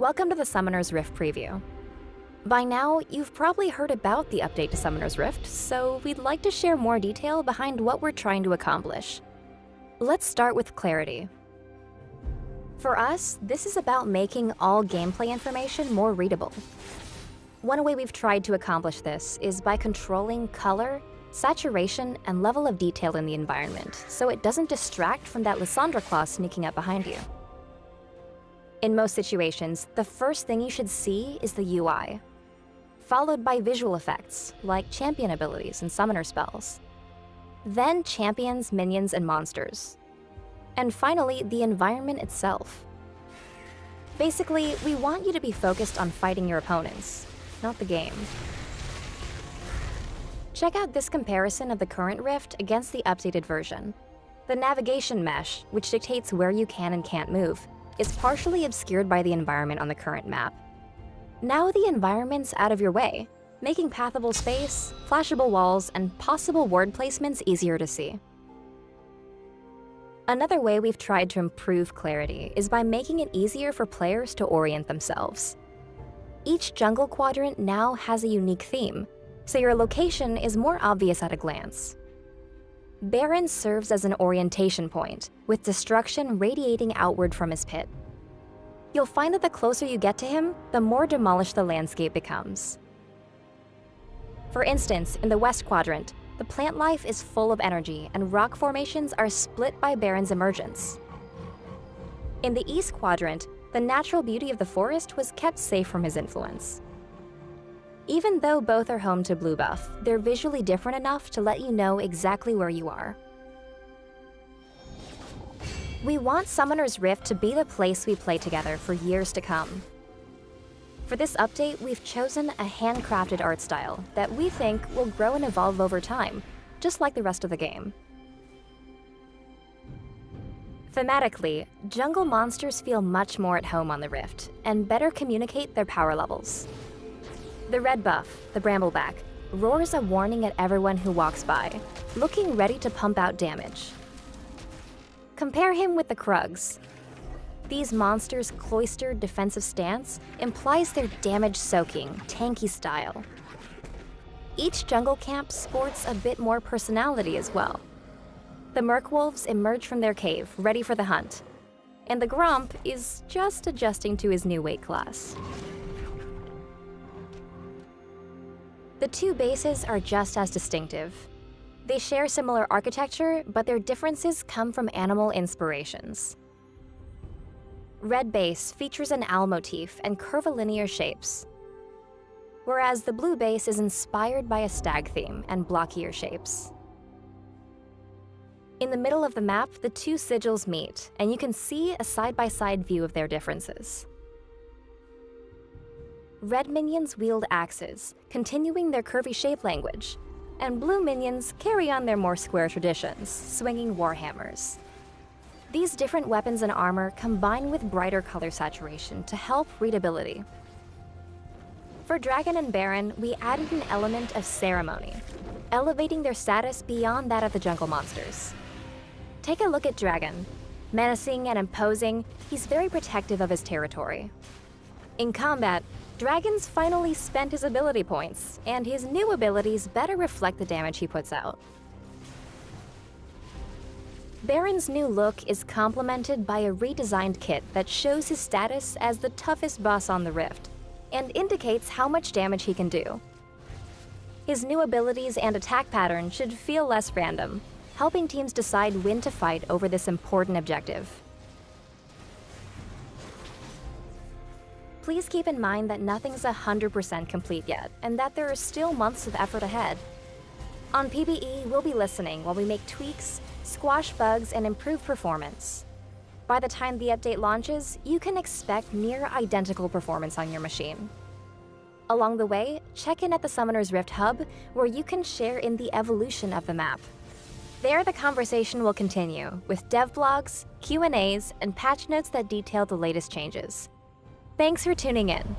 Welcome to the Summoner's Rift preview. By now, you've probably heard about the update to Summoner's Rift, so we'd like to share more detail behind what we're trying to accomplish. Let's start with clarity. For us, this is about making all gameplay information more readable. One way we've tried to accomplish this is by controlling color, saturation, and level of detail in the environment, so it doesn't distract from that Lissandra claw sneaking up behind you. In most situations, the first thing you should see is the UI, followed by visual effects, like champion abilities and summoner spells. Then champions, minions, and monsters. And finally, the environment itself. Basically, we want you to be focused on fighting your opponents, not the game. Check out this comparison of the current Rift against the updated version. The navigation mesh, which dictates where you can and can't move, is partially obscured by the environment on the current map. Now the environment's out of your way, making pathable space, flashable walls, and possible ward placements easier to see. Another way we've tried to improve clarity is by making it easier for players to orient themselves. Each jungle quadrant now has a unique theme, so your location is more obvious at a glance. Baron serves as an orientation point, with destruction radiating outward from his pit. You'll find that the closer you get to him, the more demolished the landscape becomes. For instance, in the West Quadrant, the plant life is full of energy and rock formations are split by Baron's emergence. In the East Quadrant, the natural beauty of the forest was kept safe from his influence. Even though both are home to blue buff, they're visually different enough to let you know exactly where you are. We want Summoner's Rift to be the place we play together for years to come. For this update, we've chosen a handcrafted art style that we think will grow and evolve over time, just like the rest of the game. Thematically, jungle monsters feel much more at home on the Rift, and better communicate their power levels. The red buff, the Brambleback, roars a warning at everyone who walks by, looking ready to pump out damage. Compare him with the Krugs. These monsters' cloistered defensive stance implies their damage-soaking, tanky style. Each jungle camp sports a bit more personality as well. The Merkwolves emerge from their cave, ready for the hunt, and the Gromp is just adjusting to his new weight class. The two bases are just as distinctive. They share similar architecture, but their differences come from animal inspirations. Red base features an owl motif and curvilinear shapes, whereas the blue base is inspired by a stag theme and blockier shapes. In the middle of the map, the two sigils meet, and you can see a side-by-side view of their differences. Red minions wield axes, continuing their curvy shape language, and blue minions carry on their more square traditions, swinging warhammers. These different weapons and armor combine with brighter color saturation to help readability. For Dragon and Baron, we added an element of ceremony, elevating their status beyond that of the jungle monsters. Take a look at Dragon. Menacing and imposing, he's very protective of his territory. In combat, Dragon's finally spent his ability points, and his new abilities better reflect the damage he puts out. Baron's new look is complemented by a redesigned kit that shows his status as the toughest boss on the Rift, and indicates how much damage he can do. His new abilities and attack pattern should feel less random, helping teams decide when to fight over this important objective. Please keep in mind that nothing's 100% complete yet, and that there are still months of effort ahead. On PBE, we'll be listening while we make tweaks, squash bugs, and improve performance. By the time the update launches, you can expect near identical performance on your machine. Along the way, check in at the Summoner's Rift Hub, where you can share in the evolution of the map. There, the conversation will continue, with dev blogs, Q&As, and patch notes that detail the latest changes. Thanks for tuning in.